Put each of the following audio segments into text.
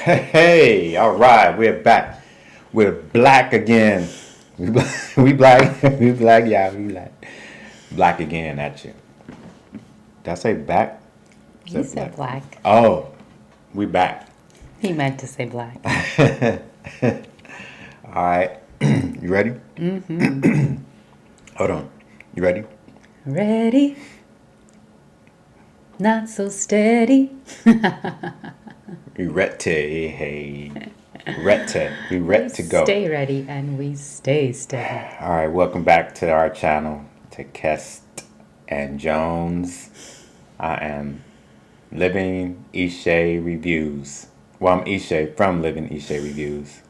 Hey, all right, we're back. We're black again. We black. We black. Yeah, we black. Black again at you. Did I say back? He said black. Oh, we back. He meant to say black. All right. You ready? Mm-hmm. Hold on. You ready? Ready? Not so steady. We ready. Hey. Ready. We ready to go. Stay ready and we stay steady. All right. Welcome back to our channel, to Kest and Jones. I am Living Ishé Reviews. Well, I'm Ishé from Living Ishé Reviews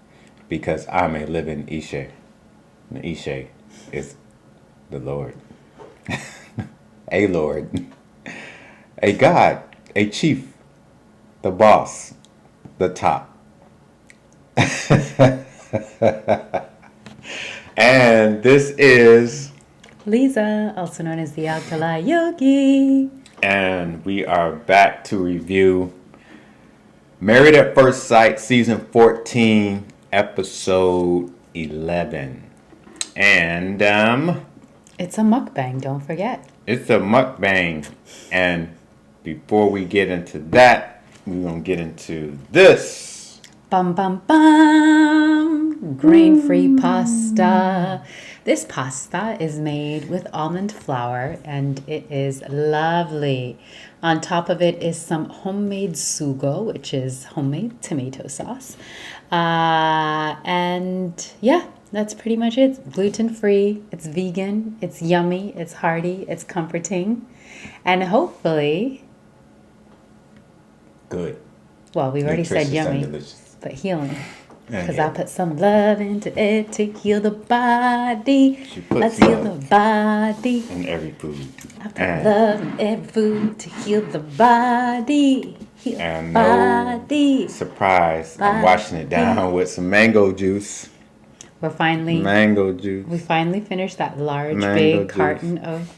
because I'm a living Ishé. And Ishé is the Lord. A Lord. A God. A chief. The boss. The top. And this is Lisa, also known as the Alkali Yogi. And we are back to review Married at First Sight, Season 14, Episode 11. And It's a mukbang, don't forget. it's a mukbang. And before we get into that, we're going to get into this. Bum bum bum! Grain-free pasta. This pasta is made with almond flour and it is lovely. On top of it is some homemade sugo, which is homemade tomato sauce. And yeah, that's pretty much it. It's gluten-free, it's vegan, it's yummy, it's hearty, it's comforting. And hopefully, Good. well, we've already said Nutritious and yummy, delicious. but healing. Yeah, Because yeah. I put some love into it to heal the body. She puts Let's heal the love body. in every food. I put And- love in every food to heal the body. Heal And the no body. surprise, I'm washing it down with some mango juice. We finally finished that large, Mango big juice. carton of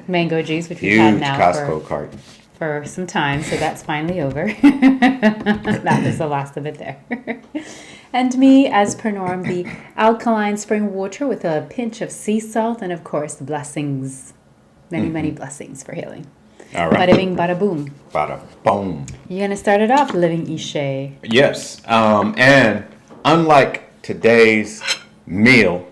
mango juice, which we've had Huge now Costco carton. for some time, so that's finally over. That was the last of it there. And me, as per norm, the alkaline spring water with a pinch of sea salt, and of course, the blessings. Many blessings for healing. All right. Bada bing, bada boom. Bada boom. You're going to start it off, Living Ishé. Yes. And unlike today's meal,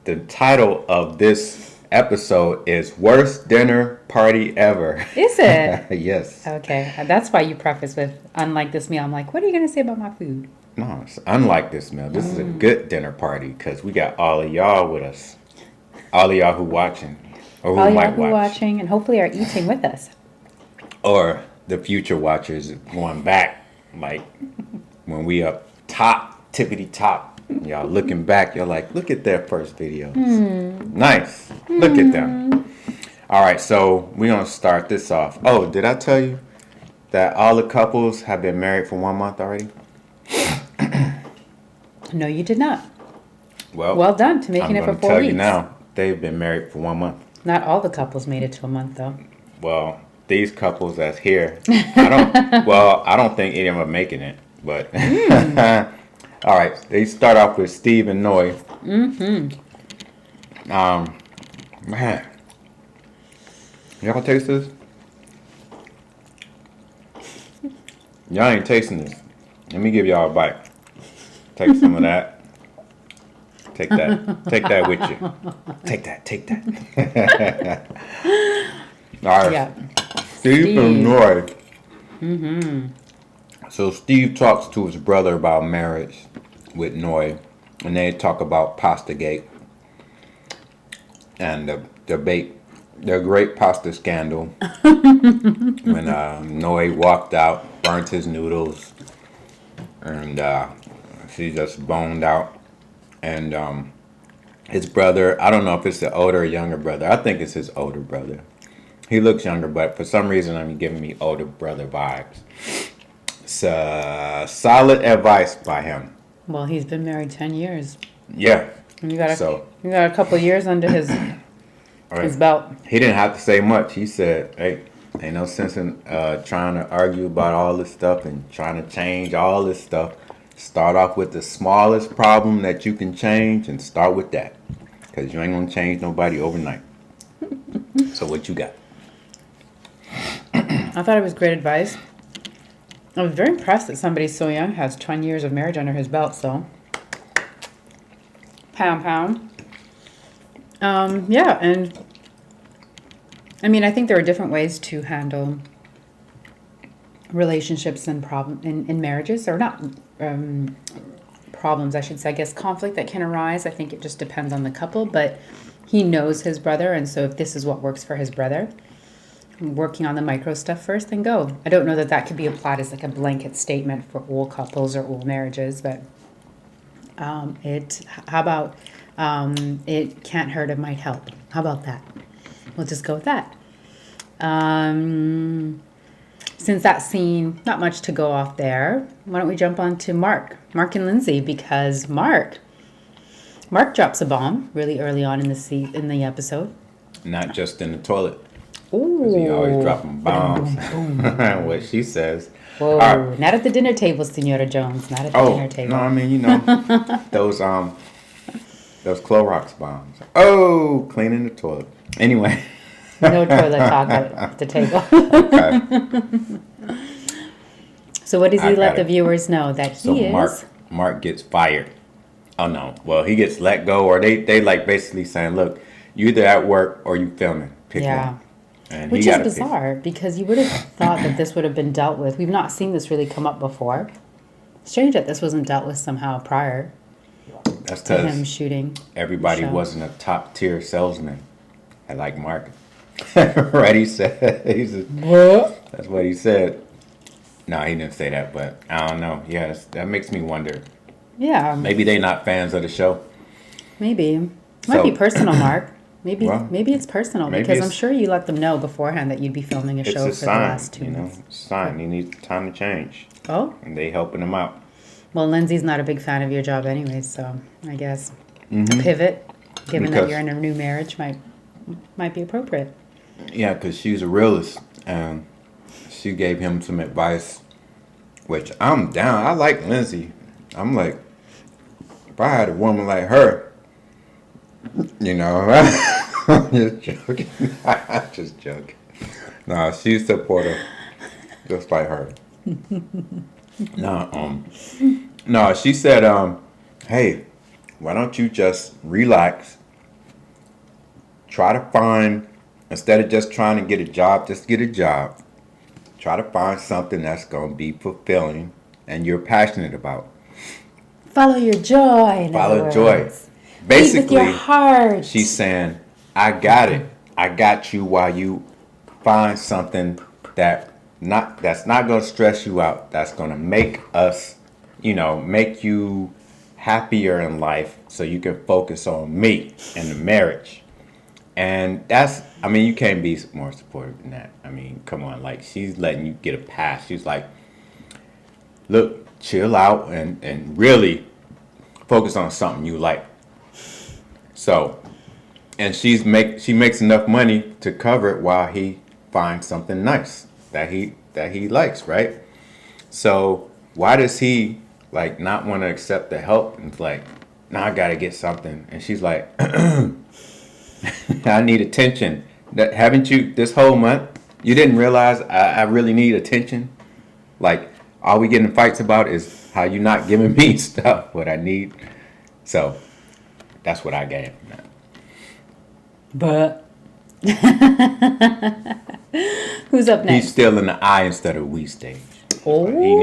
the title of this episode is Worst Dinner Party Ever. Is it? Yes. Okay, that's why you preface with, unlike this meal. I'm like, what are you going to say about my food? No, it's unlike this meal. This is a good dinner party because we got all of y'all with us. All of y'all who watching or who All y'all might who watch. watching and hopefully are eating with us. Or the future watchers going back, like when we up top, tippity top, y'all looking back, you're like, look at their first videos. Nice. Look at them. All right, so we're going to start this off. Oh, did I tell you that all the couples have been married for 1 month already? No, you did not. Well done to making I'm it for gonna 4 tell weeks. you now, they've been married for 1 month. Not all the couples made it to a month, though. Well, these couples that's here, I don't think any of them are making it, but all right. They start off with Steve and Noy. Man, y'all taste this? Y'all ain't tasting this. Let me give y'all a bite. Take some of that. Take that. Take that with you. Take that. All right. Yeah. Steve and Noy. So Steve talks to his brother about marriage with Noy, and they talk about Pastagate and their great pasta scandal when Noy walked out, burnt his noodles, and she just boned out. And his brother, I don't know if it's the older or younger brother. I think it's his older brother. He looks younger, but for some reason, I'm giving me older brother vibes. It's solid advice by him. Well, he's been married 10 years. Yeah. You got So- a couple years under his Right. his belt. He didn't have to say much. He said, hey, Ain't no sense in trying to argue about all this stuff and trying to change all this stuff. Start off with the smallest problem that you can change and start with that. Because you ain't going to change nobody overnight. So what you got? I thought it was great advice. I was very impressed that somebody so young has 20 years of marriage under his belt, so. Pound, pound. Yeah, and I mean, I think there are different ways to handle relationships and in marriages, or not problems, I should say. I guess conflict that can arise. I think it just depends on the couple, but he knows his brother, and so if this is what works for his brother, working on the micro stuff first, then go. I don't know that that could be applied as like a blanket statement for all couples or all marriages, but how about it can't hurt, it might help. How about that? We'll just go with that. Since that scene, not much to go off there, why don't we jump on to Mark and Lindsay, because Mark drops a bomb really early on in the episode. Not just in the toilet. Ooh. He always dropping bombs. What she says. Whoa, not at the dinner table, Senora Jones. Not at the dinner table. No, I mean, you know, those Clorox bombs. Oh, cleaning the toilet. Anyway. No toilet talk at the table. Okay. So what does he let the viewers know? That he is... Mark gets fired. Oh, no. Well, he gets let go, or they like basically saying, look, you either at work or you filming. Pick one. And which is bizarre, because you would have thought that this would have been dealt with. We've not seen this really come up before. Strange that this wasn't dealt with somehow prior. That's to him shooting. Everybody wasn't a top tier salesman. I like Mark. Right? He said. That's what he said. No, he didn't say that, but I don't know. Yeah, that makes me wonder. Yeah. Maybe they're not fans of the show. Maybe. Might be personal, Mark. Maybe it's personal, because I'm sure you let them know beforehand that you'd be filming a show for the last 2 months. It's a sign. He needs time to change. Oh? And they helping him out. Well, Lindsay's not a big fan of your job anyway, so I guess a pivot, given that you're in a new marriage, might be appropriate. Yeah, because she's a realist, and she gave him some advice, which I'm down. I like Lindsay. I'm like, if I had a woman like her, you know, I'm just joking. I'm just joking. No, she's supportive, just like her. No, she said, hey, why don't you just relax? Try to find, instead of just trying to get a job, just get a job. Try to find something that's going to be fulfilling and you're passionate about. Follow your joy. Follow joy. Basically, with your heart. She's saying, I got it. I got you while you find something that's not going to stress you out. That's going to make us, make you happier in life so you can focus on me and the marriage. And you can't be more supportive than that. I mean, come on, like, she's letting you get a pass. She's like, look, chill out and really focus on something you like. So, and she makes enough money to cover it while he finds something nice that he likes, right? So why does he like not want to accept the help and like, now I gotta get something? And she's like, I need attention. That haven't you this whole month? You didn't realize I really need attention? Like, all we get in fights about is how you not giving me stuff, what I need. So that's what I gave from that. But who's up next? He's still in the I instead of we stage. Oh. Like, he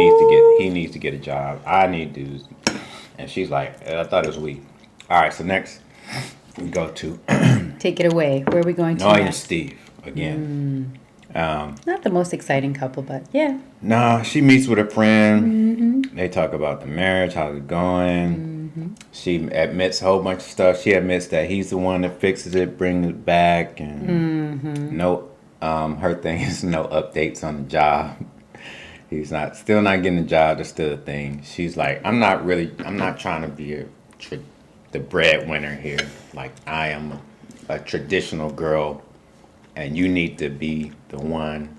needs to get a job. I need to. And she's like, I thought it was we. All right, so next we go to take it away. Where are we going to Noy next? and Steve again. Not the most exciting couple, but yeah. No, she meets with a friend. Mm-hmm. They talk about the marriage, how's it going. Mm-hmm. She admits a whole bunch of stuff. She admits that he's the one that fixes it, brings it back, and no, her thing is no updates on the job. He's still not getting the job. That's still a thing. She's like, I'm not trying to be the breadwinner here. Like, I am a traditional girl, and you need to be the one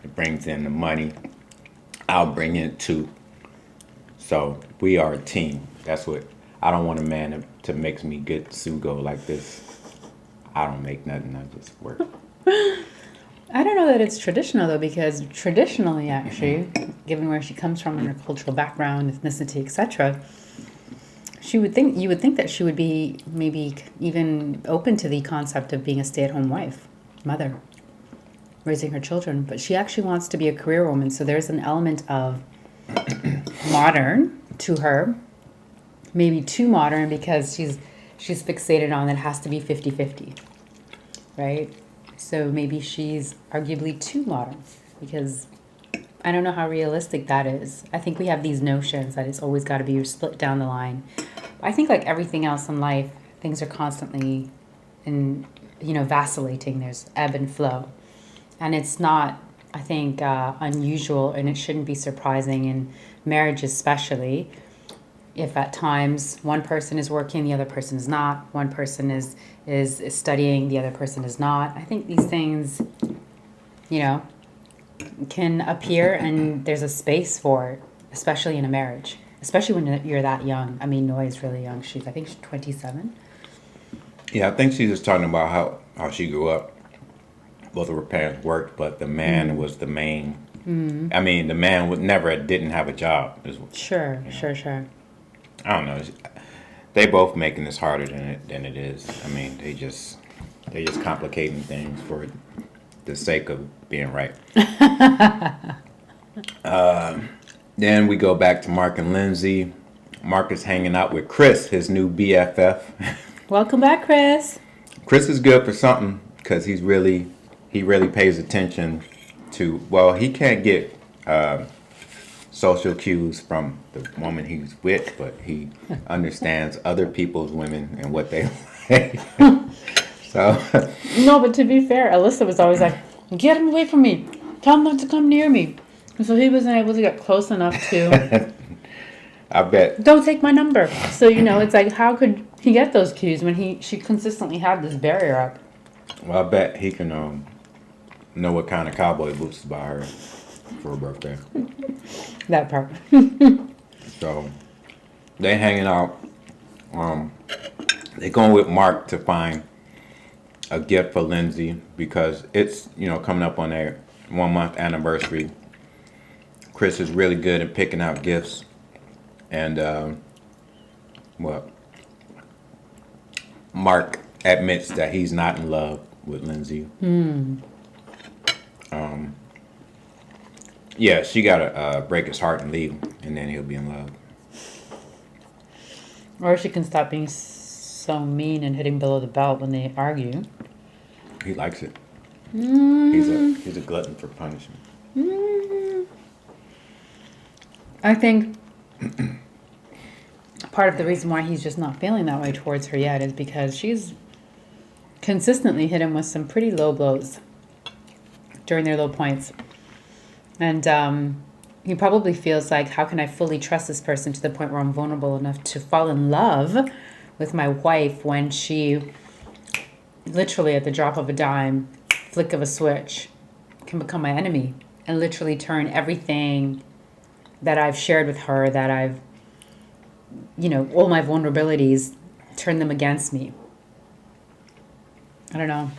It brings in the money. I'll bring in too. So we are a team. That's what I don't want a man to make me get Sugo like this. I don't make nothing. I just work. I don't know that it's traditional though, because traditionally, actually, given where she comes from and her cultural background, ethnicity, etc., you would think that she would be maybe even open to the concept of being a stay-at-home wife, mother, raising her children. But she actually wants to be a career woman, so there's an element of modern to her, maybe too modern, because she's fixated on that it has to be 50-50, right? So maybe she's arguably too modern, because I don't know how realistic that is. I think we have these notions that it's always got to be split down the line. I think like everything else in life, things are constantly vacillating. There's ebb and flow. And it's not, I think, unusual, and it shouldn't be surprising in marriage especially, if at times one person is working, the other person is not, one person is studying, the other person is not. I think these things, can appear, and there's a space for it, especially in a marriage, especially when you're that young. I mean, Noi's really young. I think she's 27. Yeah, I think she's just talking about how she grew up. Both of her parents worked, but the man was the main. I mean, the man didn't have a job. Sure. I don't know. They both making this harder than it is. I mean, they just complicating things for the sake of being right. Then we go back to Mark and Lindsay. Mark is hanging out with Chris, his new BFF. Welcome back, Chris. Chris is good for something because he really pays attention to. Well, he can't get social cues from the woman he's with, but he understands other people's women and what they like. So no, but to be fair, Alyssa was always like, "Get him away from me! Tell him not to come near me." And so he wasn't able to get close enough to. I bet. Don't take my number. So it's like, how could he get those cues when she consistently had this barrier up? Well, I bet he can know what kind of cowboy boots to buy her for her birthday. That part. So they hanging out. They going with Mark to find a gift for Lindsay because it's coming up on their 1 month anniversary. Chris is really good at picking out gifts, and Mark admits that he's not in love with Lindsay. Yeah, she gotta break his heart and leave, and then he'll be in love. Or she can stop being so mean and hitting below the belt when they argue. He likes it. He's a glutton for punishment. I think part of the reason why he's just not feeling that way towards her yet is because she's consistently hit him with some pretty low blows during their low points. And he probably feels like, how can I fully trust this person to the point where I'm vulnerable enough to fall in love with my wife when she literally at the drop of a dime, flick of a switch, can become my enemy and literally turn everything that I've shared with her, that I've, all my vulnerabilities, turn them against me. I don't know.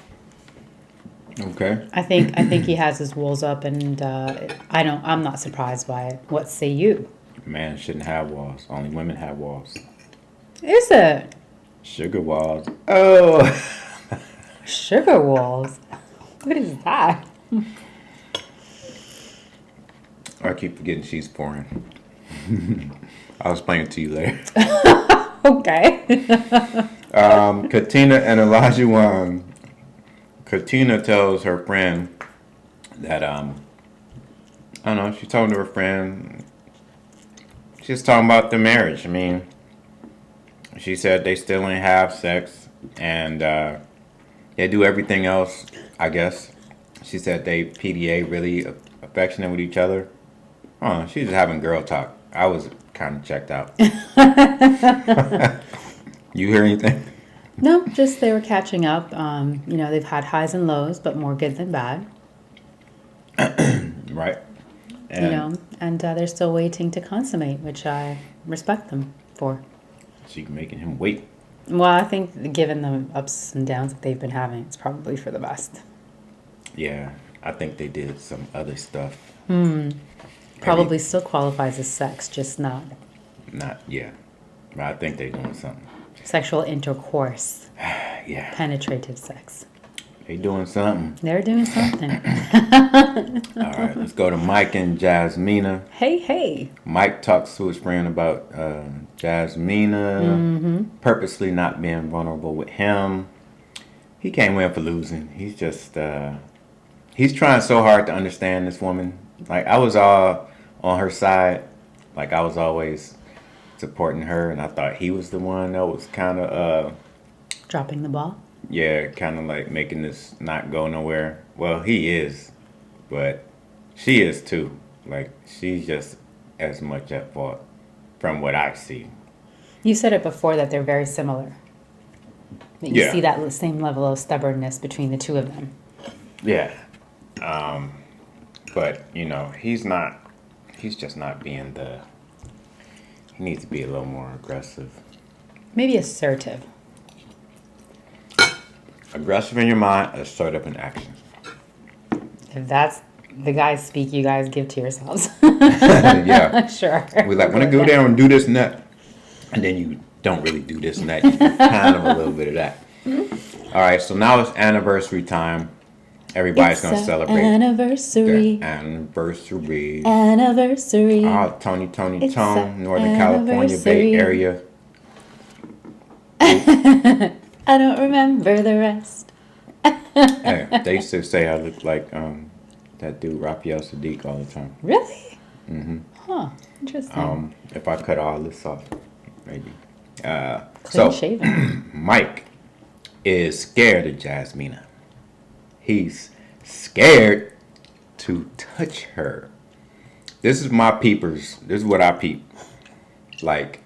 Okay. I think he has his walls up, and I'm not surprised by it. What say you? Man shouldn't have walls. Only women have walls. Is it? Sugar walls. Oh. Sugar walls? What is that? I keep forgetting she's foreign. I'll explain it to you later. Okay. Katina and Elijah. Katina tells her friend that I don't know. She's talking to her friend. She's talking about the marriage. I mean, she said they still ain't have sex, and they do everything else. I guess she said they PDA really affectionate with each other. Oh, she's just having girl talk. I was kind of checked out. You hear anything? No, just they were catching up. They've had highs and lows, but more good than bad. Right. And you know, and they're still waiting to consummate, which I respect them for. she's making him wait. Well, I think given the ups and downs that they've been having, it's probably for the best. Yeah, I think they did some other stuff. Probably still qualifies as sex, just not Not, yeah. But I think they're doing something. sexual intercourse, Yeah, penetrative sex. they doing something. They're doing something. All right, let's go to Mike and Jasmina. Hey, hey. Mike talks to his friend about Jasmina purposely not being vulnerable with him. He can't win for losing. He's just, he's trying so hard to understand this woman. Like, I was all on her side. Like, I was always supporting her, and I thought he was the one that was kind of, Dropping the ball. yeah, kind of like making this not go nowhere. Well, he is, but she is too. Like, she's just as much at fault from what I see. You said it before that they're very similar. That you Yeah. see that same level of stubbornness between the two of them. Yeah. But, you know, he's just not being he needs to be a little more aggressive. Maybe assertive. Aggressive in your mind, assertive in action. If that's the guys speak you guys give to yourselves. Yeah. Sure. We like, when I go down and do this and that, and then you don't really do this and that. You do kind of a little bit of that. All right, so now it's anniversary time. Everybody's going to celebrate Anniversary. their anniversary. Anniversary. Oh, Tony, It's a Northern California Bay anniversary. Area. I don't remember the rest. Hey, they used to say I look like that dude Raphael Sadiq all the time. Really? Mm-hmm. Huh. Interesting. If I cut all this off, maybe. Clean shaven. Mike is scared of Jasmina. He's scared to touch her. This is my peepers. This is what I peep. Like,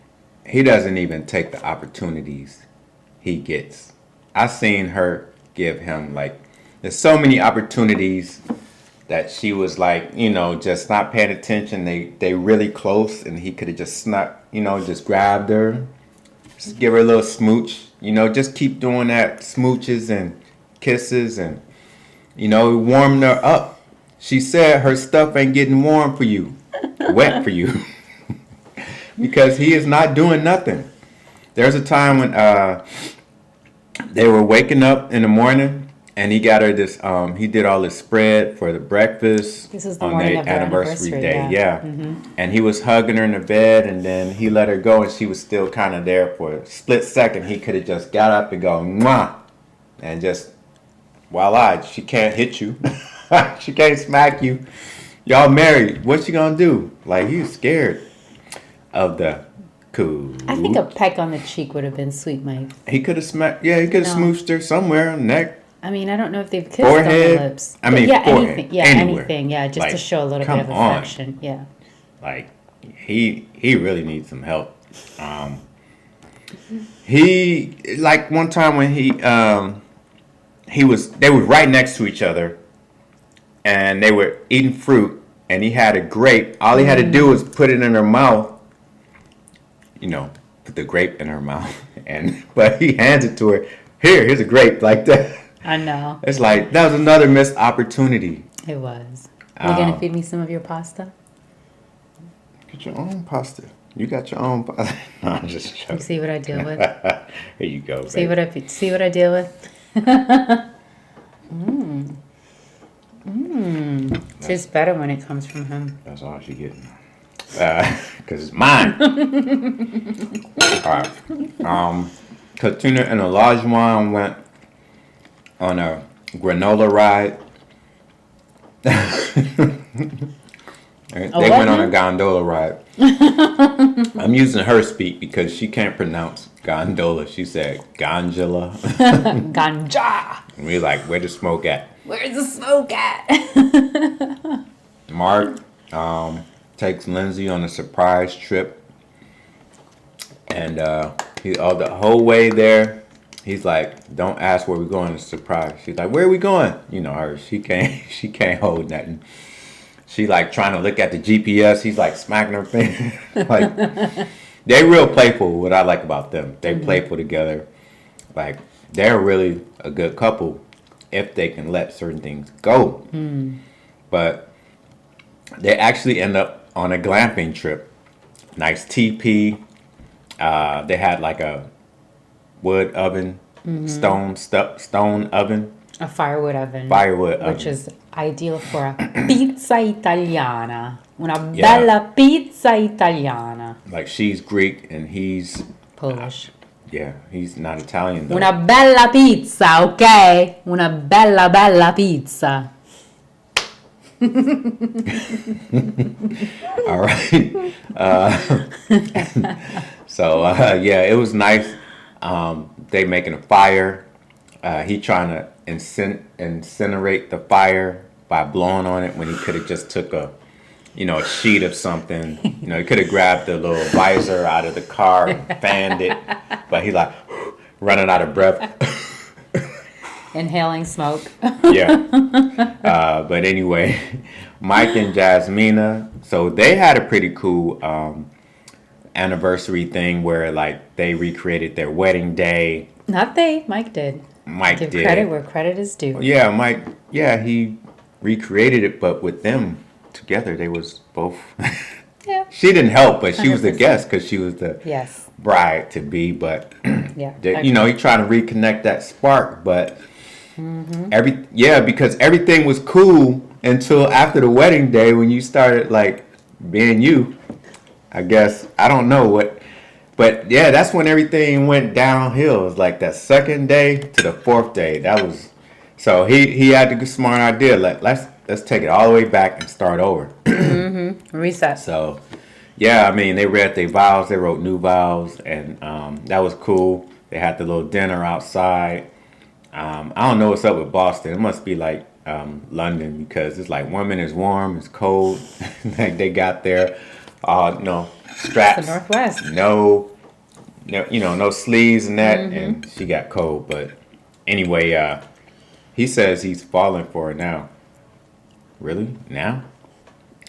he doesn't even take the opportunities he gets. I seen her give him, like, there's so many opportunities that she was like, you know, just not paying attention. They really close, and he could have just snuck, you know, just grabbed her, just give her a little smooch, you know, just keep doing that, smooches and kisses, and, you know, warming her up. She said her stuff ain't getting warm for you, wet for you, because he is not doing nothing. There's a time when they were waking up in the morning, and he got her this. He did all this spread for the breakfast. This is the on morning their of their anniversary day. yeah. Yeah, and he was hugging her in the bed, and then he let her go, and she was still kind of there for a split second. He could have just got up and go mwah, and just voila, she can't hit you, she can't smack you. Y'all married. What you gonna do? Like, he's scared of the cool. I think a peck on the cheek would have been sweet, Mike. He could have smacked. Yeah, he could have smooched her somewhere on the neck. I mean, I don't know if they've kissed Forehead. on the lips. I mean, yeah, forehead. anything. Yeah, Anywhere. anything. Yeah, just to Like, show a little bit come of on. affection. Yeah. Like, he really needs some help. He, like, one time when they were right next to each other, and they were eating fruit, and he had a grape. All he had to do was put it in her mouth, you know, put the grape in her mouth, but he hands it to her. Here's a grape, like that. I know. It's like, that was another missed opportunity. It was. You going to feed me some of your pasta? Get your own pasta. You got your own pasta. No, I'm just joking. You see what I deal with? Here you go, See baby. what I deal with? Tastes better when it comes from him. That's all she getting. Because it's mine. All right. Katrina and Olajuwon went on a granola ride. They went on a gondola ride. I'm using her speak because she can't pronounce gondola. She said gondola. Ganja. And we like, where the smoke at? Where's the smoke at? Mark takes Lindsay on a surprise trip. And the whole way there, he's like, don't ask where we're going, it's a surprise. She's like, where are we going? You know her, she can't hold nothing. she like trying to look at the GPS. He's like smacking her finger. Like, they real playful. What I like about them, they playful together. Like, they're really a good couple if they can let certain things go. But they actually end up on a glamping trip. Nice teepee. They had like a wood oven, stone oven. A firewood oven. Firewood oven. Which is ideal for a pizza italiana. Una bella pizza italiana. Like, she's Greek and he's Polish. Yeah, he's not Italian though. Una bella pizza, ok? Una bella pizza. All right. Yeah, it was nice. They making a fire. He trying to incinerate the fire by blowing on it when he could have just took a sheet of something. He could have grabbed the little visor out of the car and fanned it, but he like running out of breath. Inhaling smoke. Yeah. But anyway, Mike and Jasmina, so they had a pretty cool anniversary thing where like they recreated their wedding day. Not they, Mike did. Mike Give did. credit where credit is due. Yeah, Mike, he recreated it, but with them together, they was both. Yeah. She didn't help, but she was the 100%. guest because she was the bride to be. But yeah, he trying to reconnect that spark, but because everything was cool until after the wedding day when you started like being you. I guess I don't know what, but yeah, that's when everything went downhill. It was like that second day to the fourth day. That was so he had the smart idea. Let's take it all the way back and start over. Reset. So, yeah, I mean, they read their vows. They wrote new vows, and that was cool. They had the little dinner outside. I don't know what's up with Boston. It must be like London because it's like 1 minute it's warm, it's cold. Like they got their, straps. The Northwest. No, no sleeves and that, and she got cold. But anyway, he says he's falling for her now. Really? Now?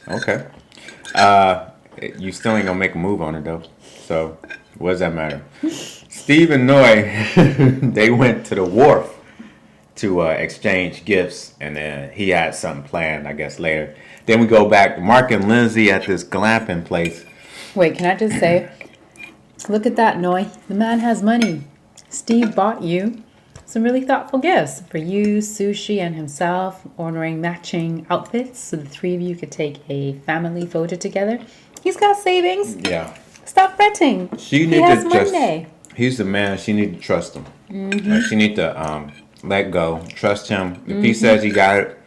Okay. You still ain't gonna make a move on her though. So what does that matter? Steve and Noy, they went to the wharf to exchange gifts, and then he had something planned, I guess, later. Then we go back to Mark and Lindsay at this glamping place. Wait, can I just say, look at that, Noy. The man has money. Steve bought you some really thoughtful gifts for you, Sushi, and himself, ordering matching outfits so the three of you could take a family photo together. He's got savings. Yeah. Stop fretting. He has money. He's the man. She need to trust him. She need to let go, trust him. If he says he got it,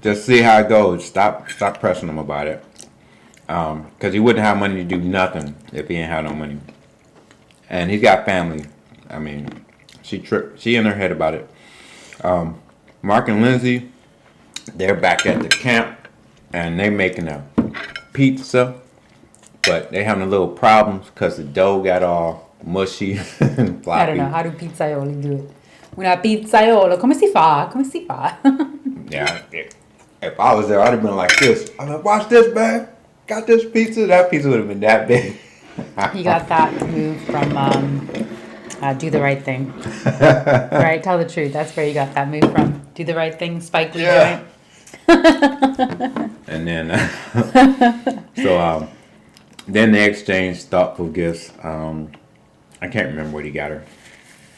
just see how it goes. Stop pressing him about it. Because he wouldn't have money to do nothing if he didn't have no money. And he's got family. I mean, she in her head about it. Mark and Lindsay, they're back at the camp, and they making a pizza, but they having a little problems because the dough got all mushy and floppy. I don't know. How do pizzaioli do it? Una pizzaiolo. Come si fa? Come si fa? Yeah. If I was there, I'd have been like this. I'm like, watch this, man. Got this pizza. That pizza would have been that big. He got that move from Do the Right Thing. Right? Tell the truth. That's where you got that move from. Do the Right Thing, Spike Lee joint. And then, then they exchanged thoughtful gifts. I can't remember what he got her.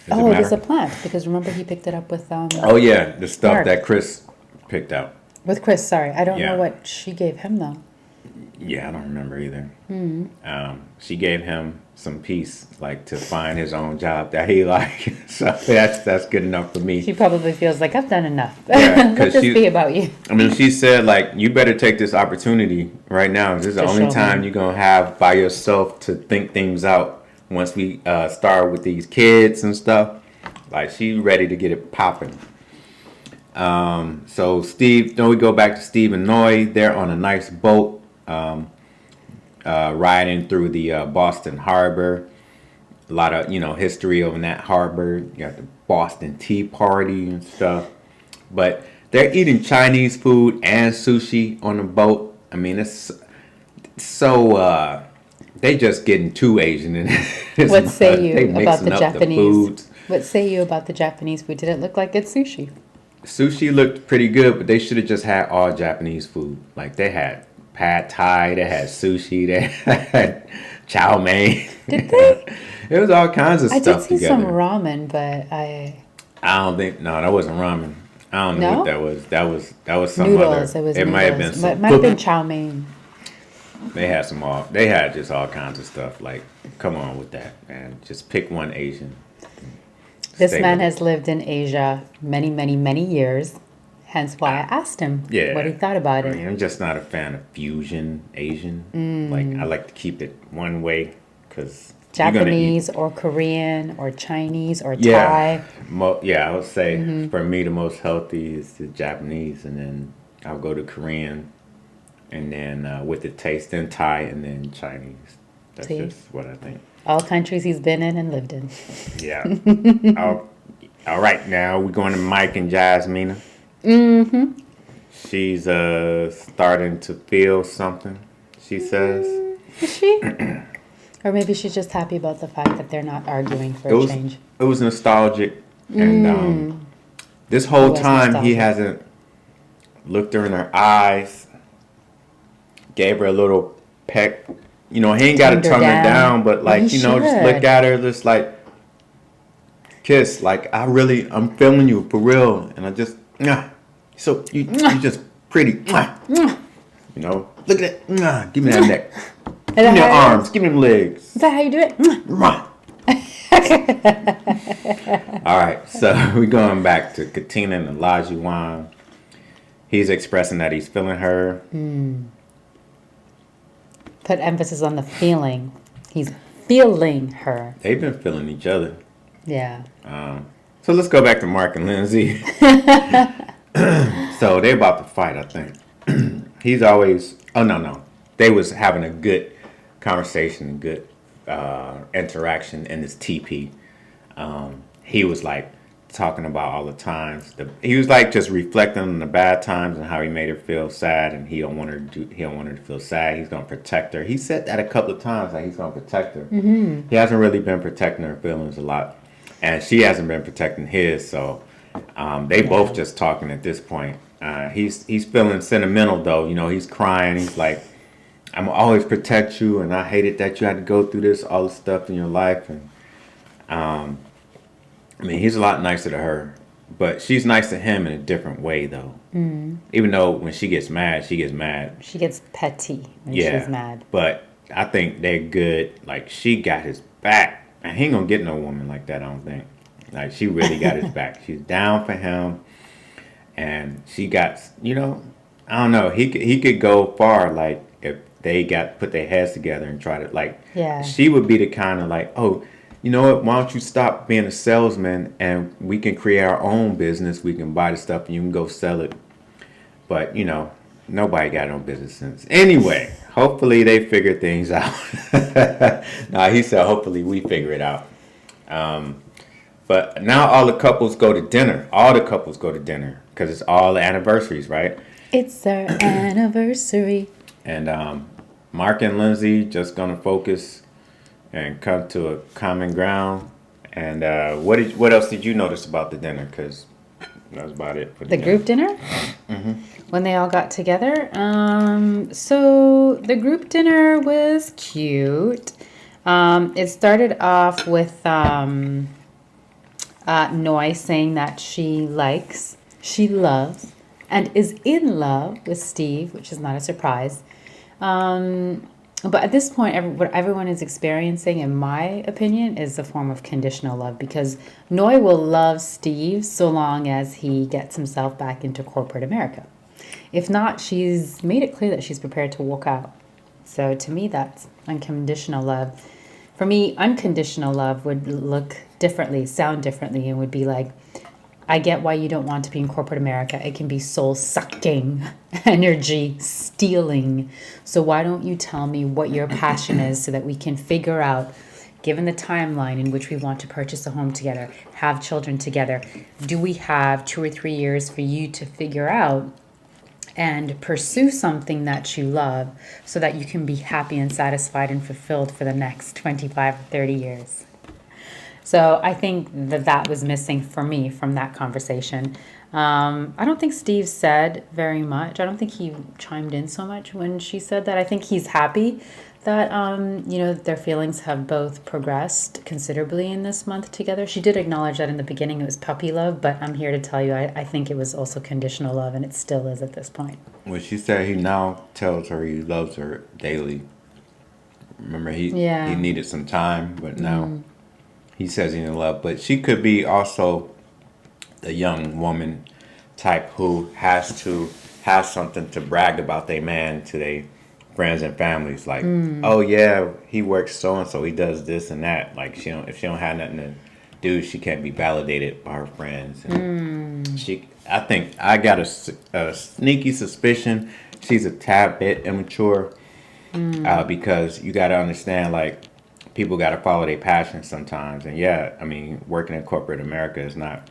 It was a plant because remember he picked it up with Oh yeah, the stuff Mark. that Chris picked out. With Chris, sorry. I don't know what she gave him though. Yeah, I don't remember either. She gave him some peace, like to find his own job that he liked. So that's good enough for me. She probably feels like I've done enough. Yeah, Let this be about you. I mean, she said like you better take this opportunity right now. This is the only time you're gonna have by yourself to think things out. Once we start with these kids and stuff, like she's ready to get it popping. So Steve, then we go back to Steve and Noy. They're on a nice boat. Riding through the Boston Harbor. A lot of, history over in that harbor. You got the Boston Tea Party and stuff. But they're eating Chinese food and sushi on the boat. I mean, it's so they just getting too Asian in it. What say They you about mixing the up Japanese? foods. What say you about the Japanese food? Did it look like good sushi? Sushi looked pretty good, but they should have just had all Japanese food. Like they had pad thai, they had sushi, they had chow mein. Did they? It was all kinds of I stuff did see together. some ramen, but I don't think that wasn't ramen. I don't know No? what that was. That was some noodles. other. It was It noodles. might have been some. It might have been chow mein. They had some all. They had just all kinds of stuff. Like, come on with that, man. Just pick one Asian. This Stay man with it. has lived in Asia many, many, many years. Hence why I asked him Yeah. what he thought about I it. mean, I'm just not a fan of fusion Asian. Like, I like to keep it one way because Japanese or Korean or Chinese or Yeah, Thai. yeah. I would say for me the most healthy is the Japanese, and then I'll go to Korean, and then with the taste, then Thai, and then Chinese. That's See? just what I think. All countries he's been in and lived in. Yeah. All right, now we're going to Mike and Jasmina. She's starting to feel something. She says Is she? Or maybe she's just happy about the fact that they're not arguing for a change. it was nostalgic, and this whole It was time he nostalgic. hasn't looked her in her eyes, gave her a little peck. You know, he ain't got to Toned her tongue her down. down, but like, He you know, just should. look at her, just like kiss. Like, I'm feeling you for real, and I just, so you just pretty, you know. Look at that, give me that neck, give me your arms, give me them legs. Is that how you do it? Run. All right, so we're going back to Katina and Olajuwon. He's expressing that he's feeling her. Put emphasis on the feeling. He's feeling her. They've been feeling each other. Yeah. So let's go back to Mark and Lindsay. So they're about to fight, I think. He's always, no. They was having a good conversation, a good interaction in this TP. He was like talking about all the times. He was like just reflecting on the bad times and how he made her feel sad, and he don't want her to feel sad. He's gonna protect her. He said that a couple of times, like he's gonna protect her. He hasn't really been protecting her feelings a lot, and she hasn't been protecting his. So they both just talking at this point. He's feeling sentimental though. You know, he's crying. He's like, I'm always protect you, and I hated that you had to go through this, all this stuff in your life. And I mean, he's a lot nicer to her, but she's nice to him in a different way though. Even though when she gets mad, she gets mad. She gets petty when Yeah, she's mad. but I think they're good. Like, she got his back, and he ain't gonna get no woman like that, I don't think. Like, she really got his back. She's down for him, and she got, you know, I don't know. He could go far, like, if they put their heads together and try to, like, Yeah. she would be the kind of like, oh, you know what, why don't you stop being a salesman and we can create our own business. We can buy the stuff and you can go sell it. But, you know, nobody got no business sense. Anyway, hopefully they figure things out. Nah, he said hopefully we figure it out. But now all the couples go to dinner. All the couples go to dinner because it's all the anniversaries, right? It's our anniversary. And Mark and Lindsay just gonna focus and come to a common ground. And what else did you notice about the dinner? Because that was about it for The dinner. group dinner? When they all got together. So the group dinner was cute. It started off with Noi saying that she loves, and is in love with Steve, which is not a surprise. But at this point, what everyone is experiencing, in my opinion, is a form of conditional love, because Noi will love Steve so long as he gets himself back into corporate America. If not, she's made it clear that she's prepared to walk out. So to me, that's unconditional love. For me, unconditional love would look differently, sound differently, and would be like, I get why you don't want to be in corporate America. It can be soul-sucking, energy stealing. So why don't you tell me what your passion is so that we can figure out given the timeline in which we want to purchase a home together, have children together, do we have 2 or 3 years for you to figure out and pursue something that you love so that you can be happy and satisfied and fulfilled for the next 25 or 30 years? So I think that was missing for me from that conversation. I don't think Steve said very much. I don't think he chimed in so much when she said that. I think he's happy that, their feelings have both progressed considerably in this month together. She did acknowledge that in the beginning it was puppy love, but I'm here to tell you, I think it was also conditional love, and it still is at this point. Well, she said he now tells her he loves her daily. Remember, he needed some time, but now he says he's in love. But she could be also the young woman type who has to have something to brag about their man to their friends and families, like, oh yeah, he works so and so, he does this and that. Like, if she don't have nothing to do, she can't be validated by her friends. And I think I got a sneaky suspicion she's a tad bit immature, because you got to understand, like, people got to follow their passion sometimes. And yeah, I mean, working in corporate America is not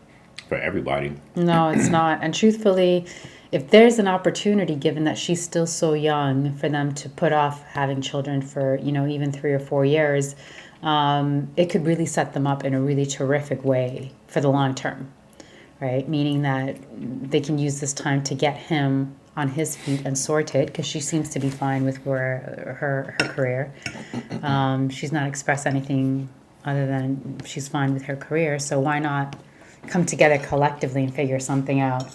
for everybody. No, it's not. And truthfully, if there's an opportunity, given that she's still so young, for them to put off having children for, even 3 or 4 years, it could really set them up in a really terrific way for the long term, right? Meaning that they can use this time to get him on his feet and sorted, because she seems to be fine with her career. She's not expressed anything other than she's fine with her career. So why not come together collectively and figure something out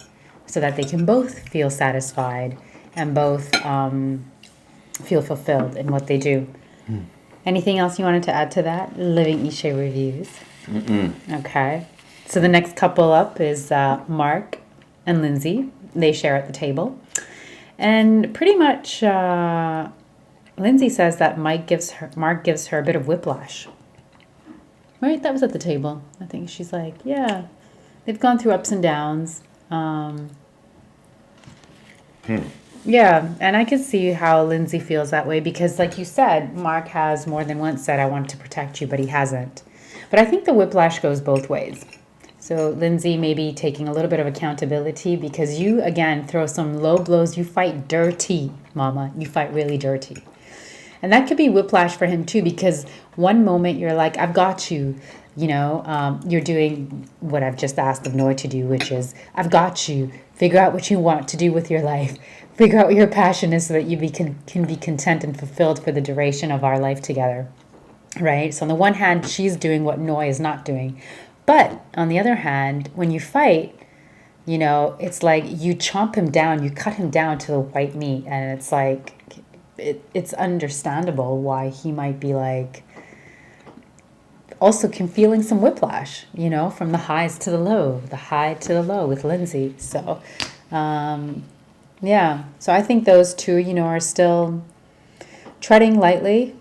so that they can both feel satisfied and both feel fulfilled in what they do. Anything else you wanted to add to that? Living Ishé reviews. Okay. So the next couple up is Mark and Lindsay. They share at the table. And pretty much Lindsay says that Mark gives her a bit of whiplash. Right? That was at the table. I think she's like, yeah, they've gone through ups and downs. Yeah, and I can see how Lindsay feels that way because, like you said, Mark has more than once said, I want to protect you, but he hasn't. But I think the whiplash goes both ways. So Lindsay may be taking a little bit of accountability because you, again, throw some low blows. You fight dirty, mama. You fight really dirty. And that could be whiplash for him, too, because one moment you're like, I've got you. You're doing what I've just asked of Noy to do, which is, I've got you. Figure out what you want to do with your life. Figure out what your passion is so that you can be content and fulfilled for the duration of our life together, right? So on the one hand, she's doing what Noy is not doing. But on the other hand, when you fight, it's like you chomp him down, you cut him down to the white meat. And it's like, it's understandable why he might be like, also feeling some whiplash, from the highs to the low, the high to the low with Lindsay. So, yeah. So I think those two, are still treading lightly.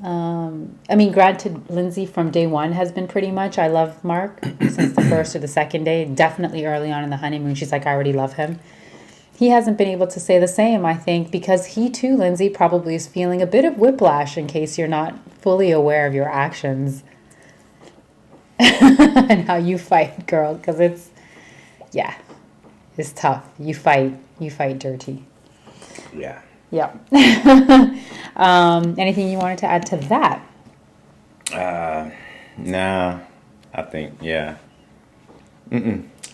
Granted, Lindsay from day one has been pretty much, I love Mark since the first or the second day. Definitely early on in the honeymoon, she's like, I already love him. He hasn't been able to say the same, I think, because he too, Lindsay, probably is feeling a bit of whiplash in case you're not fully aware of your actions. And how you fight, girl, because it's tough. You fight dirty. Yeah. Yep. Anything you wanted to add to that? Nah, I think, yeah.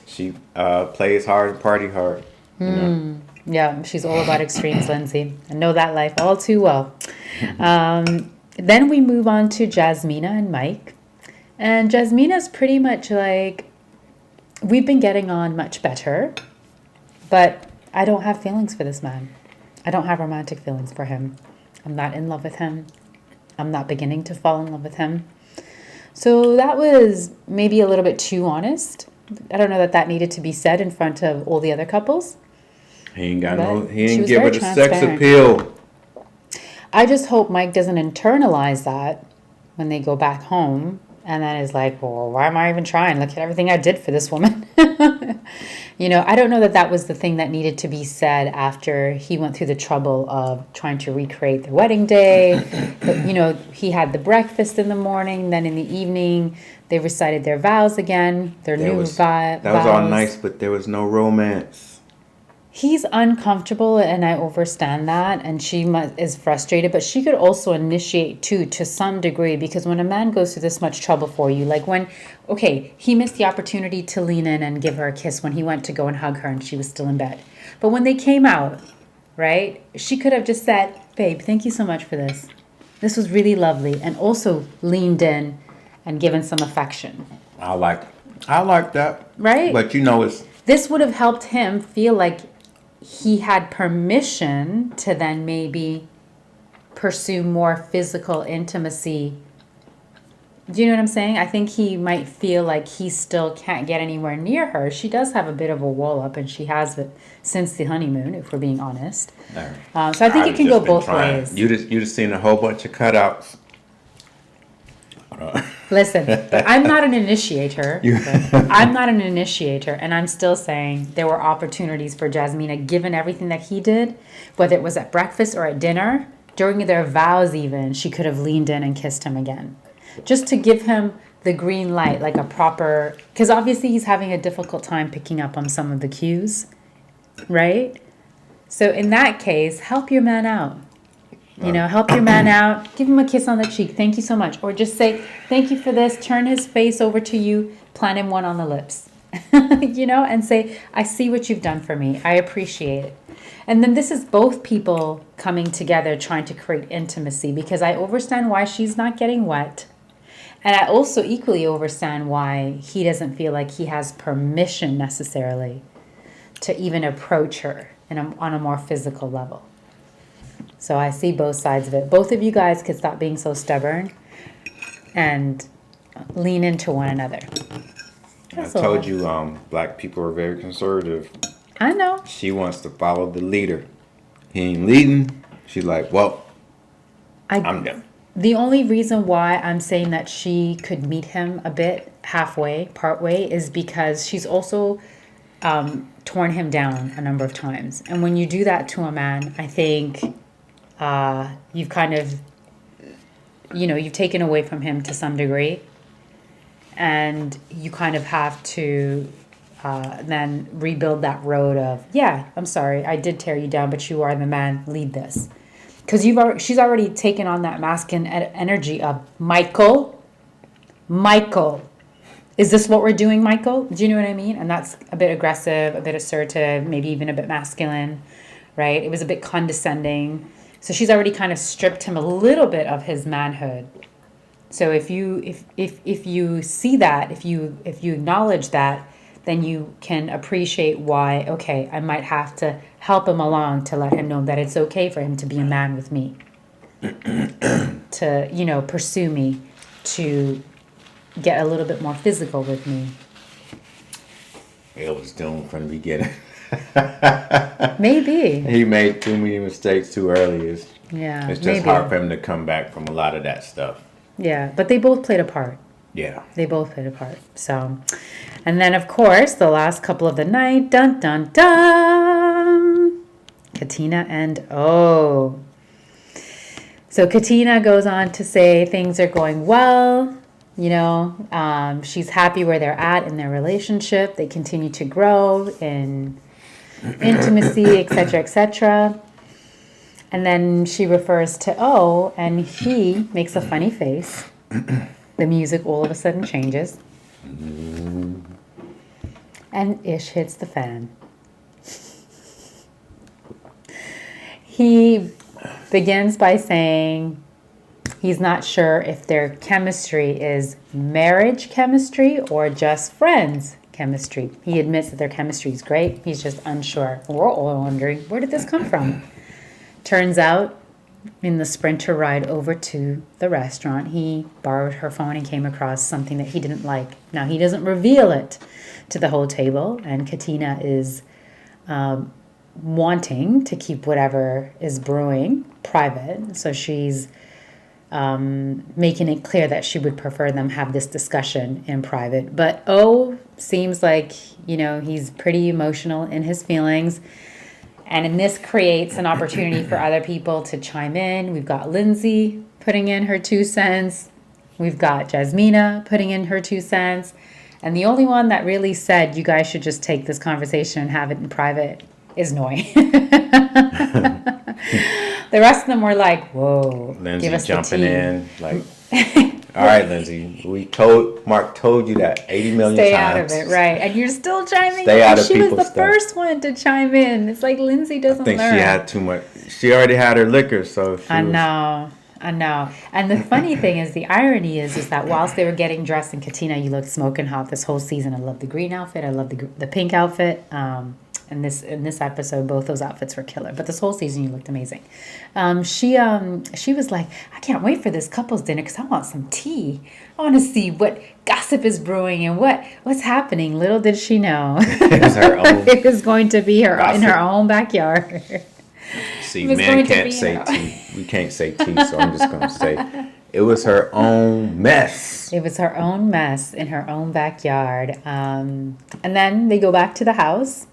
She plays hard, party hard. Yeah, she's all about extremes, Lindsay. I know that life all too well. Then we move on to Jasmina and Mike. And Jasmina's pretty much like, we've been getting on much better, but I don't have feelings for this man. I don't have romantic feelings for him. I'm not in love with him. I'm not beginning to fall in love with him. So that was maybe a little bit too honest. I don't know that needed to be said in front of all the other couples. He didn't give her the sex appeal. I just hope Mike doesn't internalize that when they go back home. And then is like, well, why am I even trying? Look at everything I did for this woman. I don't know that that was the thing that needed to be said after he went through the trouble of trying to recreate the wedding day. But, he had the breakfast in the morning, then in the evening, they recited their vows again, their That new was vows. all nice, but there was no romance. He's uncomfortable, and I understand that, and is frustrated, but she could also initiate too, to some degree, because when a man goes through this much trouble for you, like he missed the opportunity to lean in and give her a kiss when he went to go and hug her and she was still in bed. But when they came out, right, she could have just said, babe, thank you so much for this. This was really lovely, and also leaned in and given some affection. I like that. Right? But this would have helped him feel like he had permission to then maybe pursue more physical intimacy. Do you know what I'm saying? I think he might feel like he still can't get anywhere near her. She does have a bit of a wall up, and she has it since the honeymoon, if we're being honest. So I think it can go both ways. You just seen a whole bunch of cutouts. Listen, I'm not an initiator. I'm not an initiator, and I'm still saying there were opportunities for Jasmina, given everything that he did, whether it was at breakfast or at dinner, during their vows even, she could have leaned in and kissed him again. Just to give him the green light, like a proper, because obviously he's having a difficult time picking up on some of the cues, right? So in that case, help your man out. Help your man out. Give him a kiss on the cheek. Thank you so much. Or just say, thank you for this. Turn his face over to you. Plant him one on the lips. And say, I see what you've done for me. I appreciate it. And then this is both people coming together trying to create intimacy, because I understand why she's not getting wet. And I also equally understand why he doesn't feel like he has permission necessarily to even approach her on a more physical level. So I see both sides of it. Both of you guys could stop being so stubborn and lean into one another. I told you, black people are very conservative. I know. She wants to follow the leader. He ain't leading. She's like, well, I'm done. The only reason why I'm saying that she could meet him a bit halfway, partway, is because she's also torn him down a number of times. And when you do that to a man, I think you've kind of, you've taken away from him to some degree. And you kind of have to then rebuild that road of, yeah, I'm sorry, I did tear you down, but you are the man, lead this. Because she's already taken on that masculine energy of, Michael, is this what we're doing, Michael? Do you know what I mean? And that's a bit aggressive, a bit assertive, maybe even a bit masculine, right? It was a bit condescending. So she's already kind of stripped him a little bit of his manhood. So if you see that, if you acknowledge that, then you can appreciate why, okay, I might have to help him along to let him know that it's okay for him to be a man with me, to, pursue me, to get a little bit more physical with me. It was doomed from the beginning. Maybe. He made too many mistakes too early. It's just hard for him to come back from a lot of that stuff. Yeah, but they both played a part. Yeah. They both played a part. So, and then, of course, the last couple of the night, dun, dun, dun, Katina and O. So Katina goes on to say things are going well. She's happy where they're at in their relationship. They continue to grow in intimacy, etc., etc. And then she refers to O, and he makes a funny face. The music all of a sudden changes. And Ish hits the fan. He begins by saying he's not sure if their chemistry is marriage chemistry or just friends chemistry. He admits that their chemistry is great. He's just unsure. We're all wondering, where did this come from? Turns out, in the sprinter ride over to the restaurant, he borrowed her phone and came across something that he didn't like. Now, he doesn't reveal it to the whole table, and Katina is wanting to keep whatever is brewing private. So she's making it clear that she would prefer them have this discussion in private. But O seems like, he's pretty emotional in his feelings. And this creates an opportunity for other people to chime in. We've got Lindsay putting in her 2 cents. We've got Jasmina putting in her 2 cents. And the only one that really said you guys should just take this conversation and have it in private is Noi. The rest of them were like, whoa, Lindsay give us jumping the tea. in like, all right, Lindsay, Mark told you that 80 million Stay times. out of it, right? And you're still chiming Stay in. out of She was the people's stuff. first one to chime in. It's like Lindsay doesn't I think learn. she had too much. She already had her liquor, so I know. And the funny thing is, the irony is that whilst they were getting dressed, and Katina, you looked smoking hot this whole season. I love the green outfit. I love the pink outfit. And in this episode, both those outfits were killer. But this whole season, you looked amazing. She was like, I can't wait for this couples dinner because I want some tea. I want to see what gossip is brewing and what's happening. Little did she know, it was her own. it was going to be her gossip. in her own backyard. See, men can't say tea. We can't say tea, so I'm just gonna say it was her own mess. It was her own mess in her own backyard. And then they go back to the house.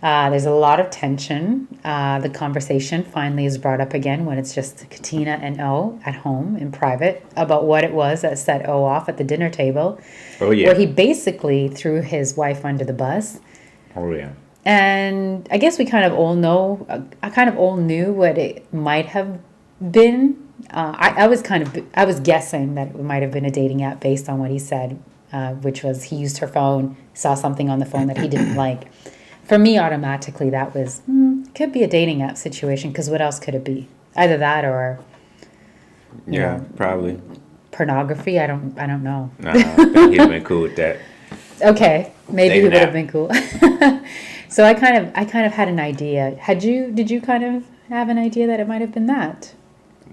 There's a lot of tension. The conversation finally is brought up again when it's just Katina and O at home in private about what it was that set O off at the dinner table. Oh yeah. Where he basically threw his wife under the bus. Oh yeah. And I guess we kind of all know, I kind of all knew what it might have been. I was guessing that it might have been a dating app based on what he said, which was he used her phone, saw something on the phone that he didn't like. For me, automatically, that was, could be a dating app situation, because what else could it be? Either that or, you know, probably. Pornography, I don't know. Nah, I think he'd been cool with that. Okay, maybe he Dating would have app. been cool. So I kind of had an idea. Did you kind of have an idea that it might have been that?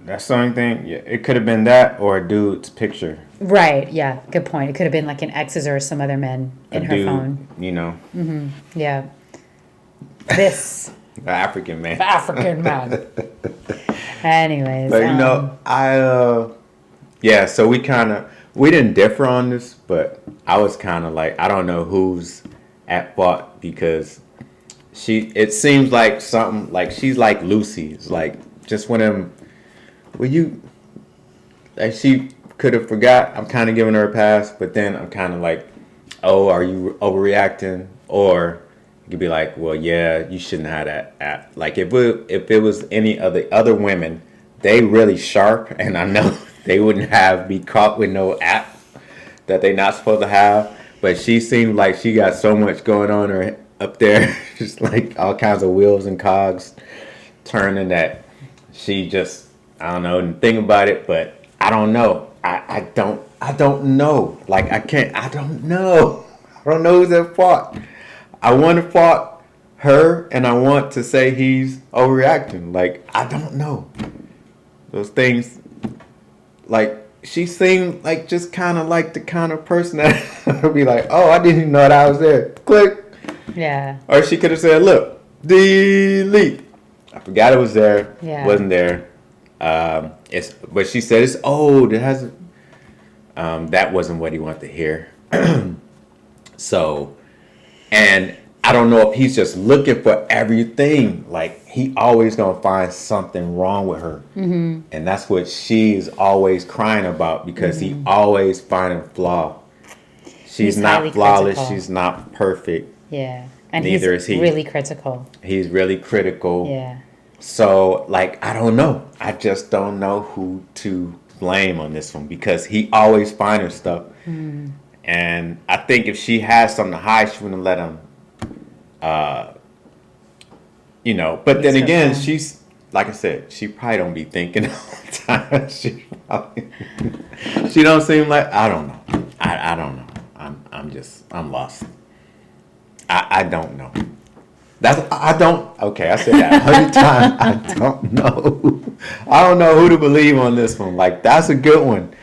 That's the only thing. Yeah, it could have been that or a dude's picture. Right, yeah, good point. It could have been like an ex's or some other men in A her dude, phone. you know, Yeah. This the African man. African man. Anyways. But you know, so we didn't differ on this, but I was kind of like, I don't know who's at fault, because it seems like something like she's like Lucy. It's like just one of them. Like she could have forgot. I'm kind of giving her a pass, but then I'm kind of like, oh, are you overreacting? Or you could be like, well, yeah, you shouldn't have that app. Like if it was any of the other women, they really sharp, and I know they wouldn't be caught with no app that they not supposed to have. But she seemed like she got so much going on her up there, just like all kinds of wheels and cogs turning, that she just, I don't know, didn't think about it. But I don't know. I don't know. Like I don't know. I don't know who's at fault. I want to fault her, and I want to say he's overreacting. Like, I don't know. Those things, like, she seemed like just kind of like the kind of person that would be like, oh, I didn't even know that I was there. Click. Yeah. Or she could have said, look, delete. I forgot it was there. Yeah. Wasn't there. But she said it's old. It hasn't. That wasn't what he wanted to hear. So, and I don't know if he's just looking for everything. Like, he always gonna find something wrong with her. Mm-hmm. And that's what she's always crying about, because he always finding flaw. She's not flawless. Critical. She's not perfect. Yeah. And neither is he. Really critical. He's really critical. Yeah. So, like, I don't know. I just don't know who to blame on this one, because he always finding stuff. Mm. And I think if she has something to hide, she wouldn't let him, you know. But then again, she's, like I said, she probably don't be thinking all the time. She don't seem like, I don't know. I don't know. I'm lost. I don't know. Okay, I said that 100 times. I don't know. I don't know who to believe on this one. Like, that's a good one.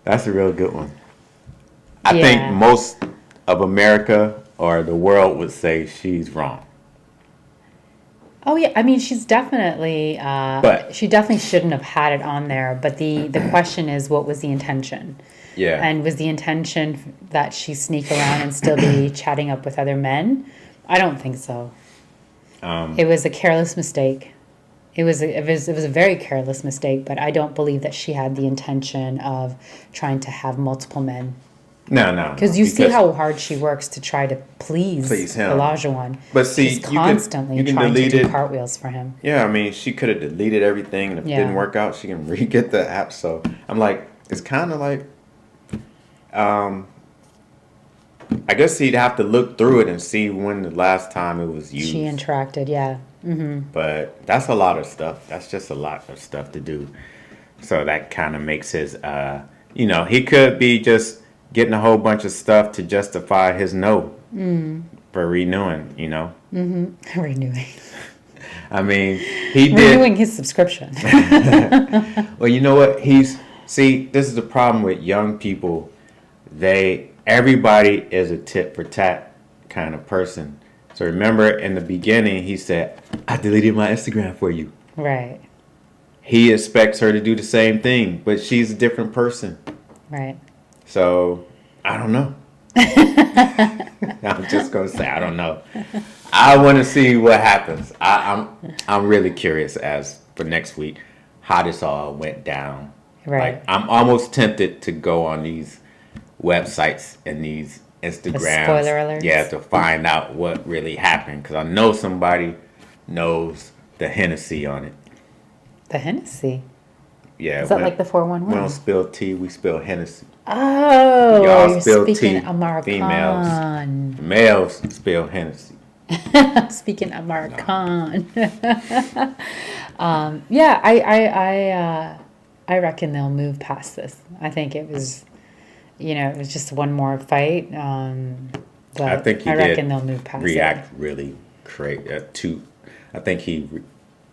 That's a real good one. I think most of America or the world would say she's wrong. Oh yeah, I mean she's definitely But she definitely shouldn't have had it on there, but the question is what was the intention? yeah, And was the intention that she sneak around and still be chatting up with other men? I don't think so. It was a careless mistake. It was a very careless mistake, but I don't believe that she had the intention of trying to have multiple men. no, Because you see how hard she works to try to please him. Olajuwon. But see, She's constantly you can trying to delete do it. cartwheels for him. Yeah, I mean, she could have deleted everything, and if it didn't Yeah. work out, she can re-get the app. So I'm like, it's kind of like, I guess he'd have to look through it and see when the last time it was used. She interacted, yeah. But that's a lot of stuff. That's just a lot of stuff to do. So that kind of makes his, he could be just getting a whole bunch of stuff to justify his no for renewing, Renewing. I mean, he did. Renewing his subscription. Well, you know what? This is the problem with young people. Everybody is a tit for tat kind of person. So remember in the beginning, he said, I deleted my Instagram for you. Right. He expects her to do the same thing, but she's a different person. Right. So I don't know. I'm just going to say, I don't know. I want to see what happens. I'm really curious as for next week how this all went down. Right. Like, I'm almost tempted to go on these websites and these Instagrams. Spoiler alerts. Yeah, to find out what really happened. Because I know somebody knows the Hennessy on it. The Hennessy. Yeah. Is that like the We 411? don't spill tea, we spill Hennessy. Oh, Y'all you're spill speaking tea, American. females. Males spill Hennessy. Speaking American. Yeah, I reckon they'll move past this. I think it was, it was just one more fight. But I think he reckon did they'll move past react really I think he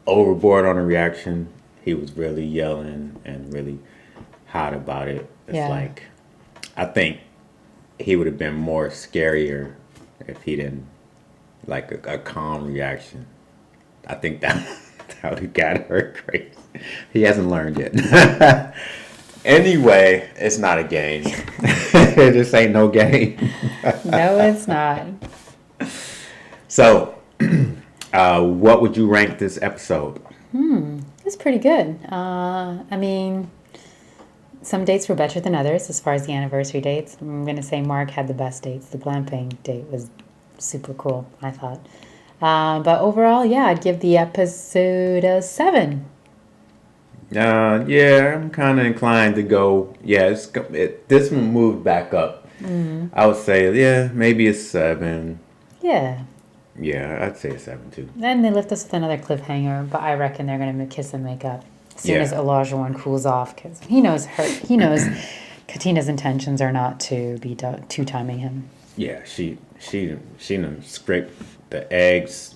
overboard on the reaction. He was really yelling and really hot about it. It's Yeah. like, I think he would have been more scarier if he didn't, like a calm reaction. I think that would have got her crazy. He hasn't learned yet. Anyway, it's not a game. This ain't no game. it. No, it's not. So, what would you rank this episode? It's pretty good. I mean, some dates were better than others as far as the anniversary dates. I'm going to say Mark had the best dates. The glamping date was super cool, I thought. But overall, yeah, I'd give the episode a 7. Yeah, I'm kind of inclined to go. Yeah, this one moved back up. I would say, yeah, maybe a 7. Yeah. Yeah, I'd say a 7 too. Then they left us with another cliffhanger, but I reckon they're going to kiss and make up as soon as Olajuwon cools off, because he knows Katina's intentions are not to be two-timing him. Yeah, she done scraped the eggs.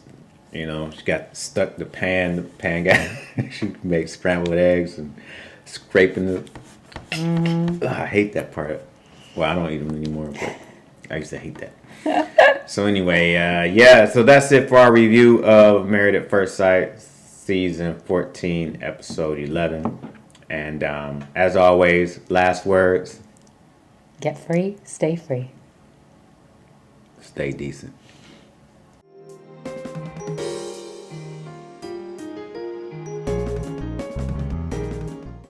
She got stuck the pan got she makes scrambled eggs and scraping the. Ugh, I hate that part. Well, I don't eat them anymore, but I used to hate that. So anyway, so that's it for our review of Married at First Sight, season 14, episode 11. And as always, last words. Get free, stay free. Stay decent.